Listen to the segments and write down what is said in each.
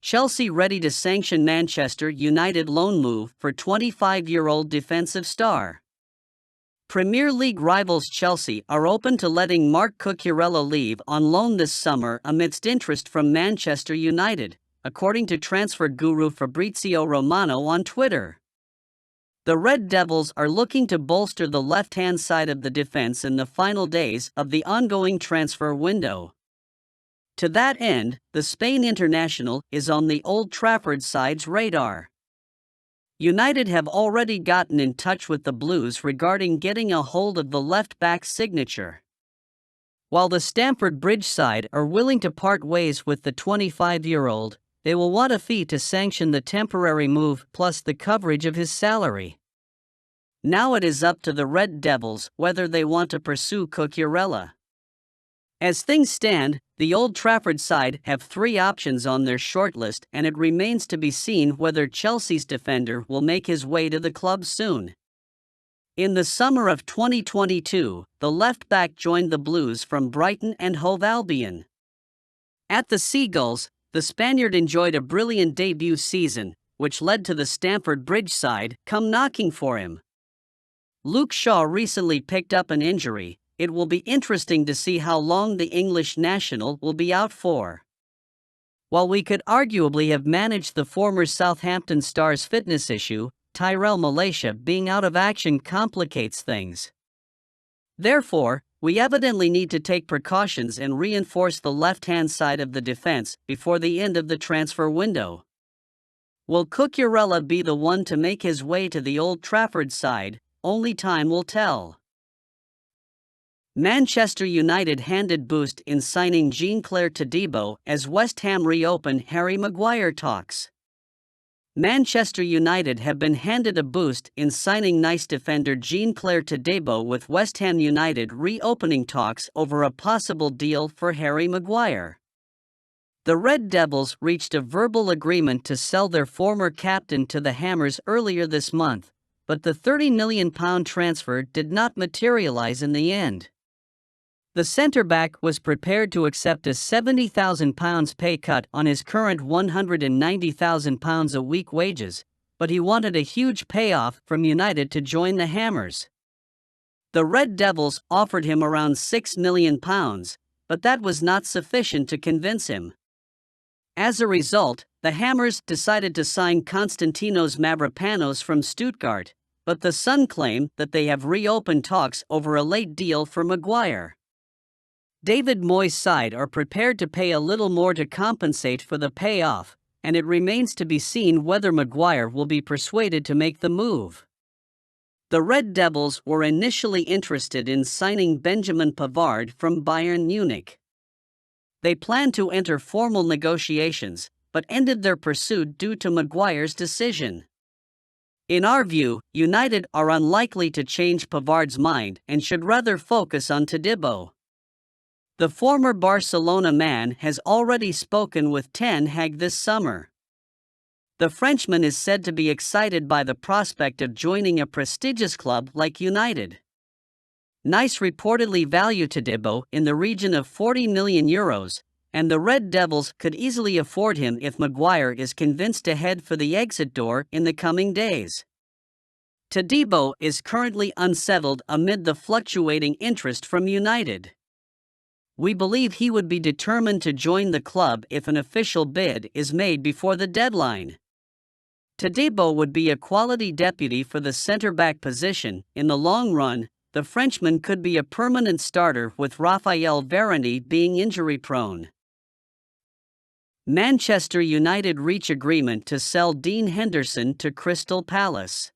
Chelsea ready to sanction Manchester United loan move for 25-year-old defensive star. Premier League rivals Chelsea are open to letting Marc Cucurella leave on loan this summer amidst interest from Manchester United, according to transfer guru Fabrizio Romano on Twitter. The Red Devils are looking to bolster the left-hand side of the defense in the final days of the ongoing transfer window. To that end, the Spain international is on the Old Trafford side's radar. United have already gotten in touch with the Blues regarding getting a hold of the left-back's signature. While the Stamford Bridge side are willing to part ways with the 25-year-old, they will want a fee to sanction the temporary move plus the coverage of his salary. Now it is up to the Red Devils whether they want to pursue Cucurella. As things stand, the Old Trafford side have 3 options on their shortlist, and it remains to be seen whether Chelsea's defender will make his way to the club soon. In the summer of 2022, the left-back joined the Blues from Brighton and Hove Albion. At the Seagulls, the Spaniard enjoyed a brilliant debut season, which led to the Stamford Bridge side come knocking for him. Luke Shaw recently picked up an injury. It will be interesting to see how long the English national will be out for. While we could arguably have managed the former Southampton star's fitness issue, Tyrell Malacia being out of action complicates things. Therefore, we evidently need to take precautions and reinforce the left-hand side of the defense before the end of the transfer window. Will Cucurella be the one to make his way to the Old Trafford side? Only time will tell. Manchester United handed boost in signing Jean-Claire Todibo as West Ham reopen Harry Maguire talks. Manchester United have been handed a boost in signing Nice defender Jean-Claire Todibo, with West Ham United reopening talks over a possible deal for Harry Maguire. The Red Devils reached a verbal agreement to sell their former captain to the Hammers earlier this month, but the £30 million transfer did not materialise in the end. The centre-back was prepared to accept a £70,000 pay cut on his current £190,000 a week wages, but he wanted a huge payoff from United to join the Hammers. The Red Devils offered him around £6 million, but that was not sufficient to convince him. As a result, the Hammers decided to sign Konstantinos Mavropanos from Stuttgart, but the Sun claim that they have reopened talks over a late deal for Maguire. David Moyes' side are prepared to pay a little more to compensate for the payoff, and it remains to be seen whether Maguire will be persuaded to make the move. The Red Devils were initially interested in signing Benjamin Pavard from Bayern Munich. They planned to enter formal negotiations, but ended their pursuit due to Maguire's decision. In our view, United are unlikely to change Pavard's mind and should rather focus on Todibo. The former Barcelona man has already spoken with Ten Hag this summer. The Frenchman is said to be excited by the prospect of joining a prestigious club like United. Nice reportedly value Todibo in the region of €40 million, and the Red Devils could easily afford him if Maguire is convinced to head for the exit door in the coming days. Todibo is currently unsettled amid the fluctuating interest from United. We believe he would be determined to join the club if an official bid is made before the deadline. Todibo would be a quality deputy for the centre-back position. In the long run, the Frenchman could be a permanent starter, with Raphael Varane being injury-prone. Manchester United reach agreement to sell Dean Henderson to Crystal Palace.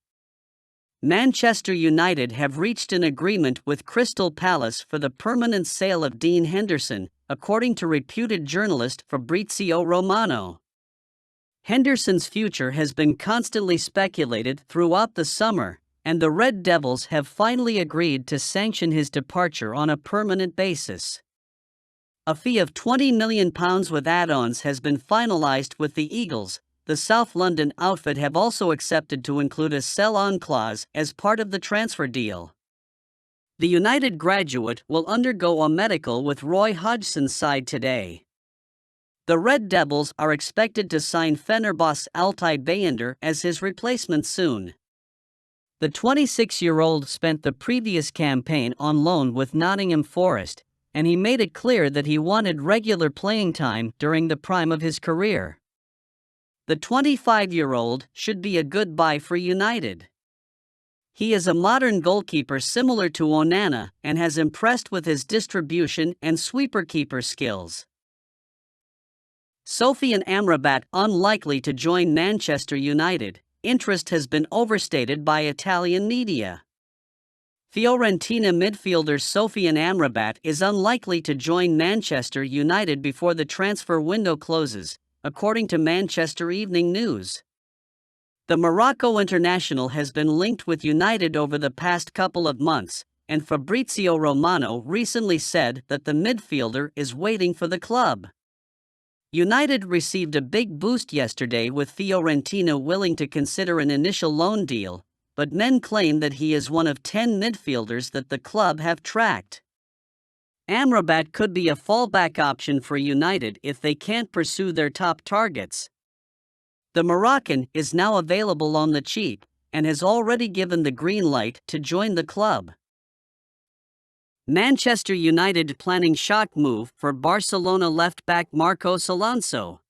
Manchester United have reached an agreement with Crystal Palace for the permanent sale of Dean Henderson, according to reputed journalist Fabrizio Romano. Henderson's future has been constantly speculated throughout the summer, and the Red Devils have finally agreed to sanction his departure on a permanent basis. A fee of £20 million with add-ons has been finalised with the Eagles. The South London outfit have also accepted to include a sell-on clause as part of the transfer deal. The United graduate will undergo a medical with Roy Hodgson's side today. The Red Devils are expected to sign Fenerbahçe Altay Bayındır as his replacement soon. The 26-year-old spent the previous campaign on loan with Nottingham Forest, and he made it clear that he wanted regular playing time during the prime of his career. The 25-year-old should be a good buy for United. He is a modern goalkeeper similar to Onana and has impressed with his distribution and sweeper-keeper skills. Sofyan Amrabat unlikely to join Manchester United. Interest has been overstated by Italian media. Fiorentina midfielder Sofyan Amrabat is unlikely to join Manchester United before the transfer window closes, according to Manchester Evening News. The Morocco international has been linked with United over the past couple of months, and Fabrizio Romano recently said that the midfielder is waiting for the club. United received a big boost yesterday with Fiorentina willing to consider an initial loan deal, but men claim that he is one of 10 midfielders that the club have tracked. Amrabat could be a fallback option for United if they can't pursue their top targets. The Moroccan is now available on the cheap and has already given the green light to join the club. Manchester United planning shock move for Barcelona left-back Marcos Alonso.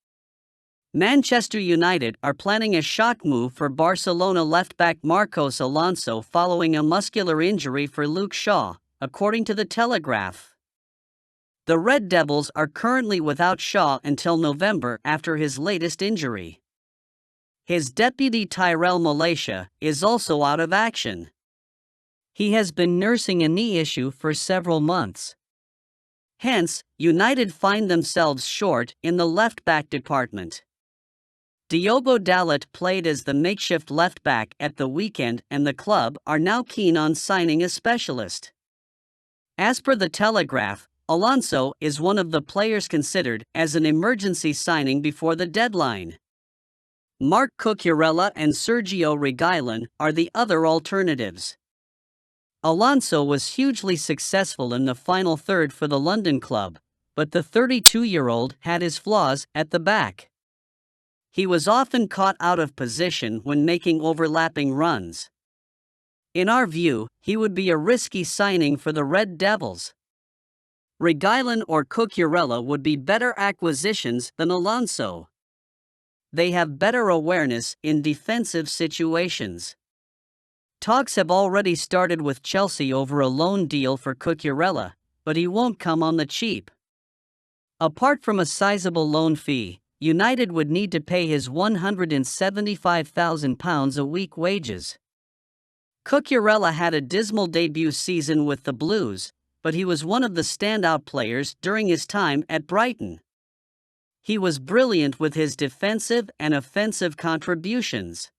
Manchester United are planning a shock move for Barcelona left-back Marcos Alonso following a muscular injury for Luke Shaw, according to The Telegraph. The Red Devils are currently without Shaw until November after his latest injury. His deputy Tyrell Malacia is also out of action. He has been nursing a knee issue for several months. Hence, United find themselves short in the left-back department. Diogo Dalot played as the makeshift left-back at the weekend, and the club are now keen on signing a specialist. As per The Telegraph, Alonso is one of the players considered as an emergency signing before the deadline. Marc Cucurella and Sergio Reguilon are the other alternatives. Alonso was hugely successful in the final third for the London club, but the 32-year-old had his flaws at the back. He was often caught out of position when making overlapping runs. In our view, he would be a risky signing for the Red Devils. Reguilon or Cucurella would be better acquisitions than Alonso. They have better awareness in defensive situations. Talks have already started with Chelsea over a loan deal for Cucurella, but he won't come on the cheap. Apart from a sizable loan fee, United would need to pay his £175,000 a week wages. Cucurella had a dismal debut season with the Blues, but he was one of the standout players during his time at Brighton. He was brilliant with his defensive and offensive contributions.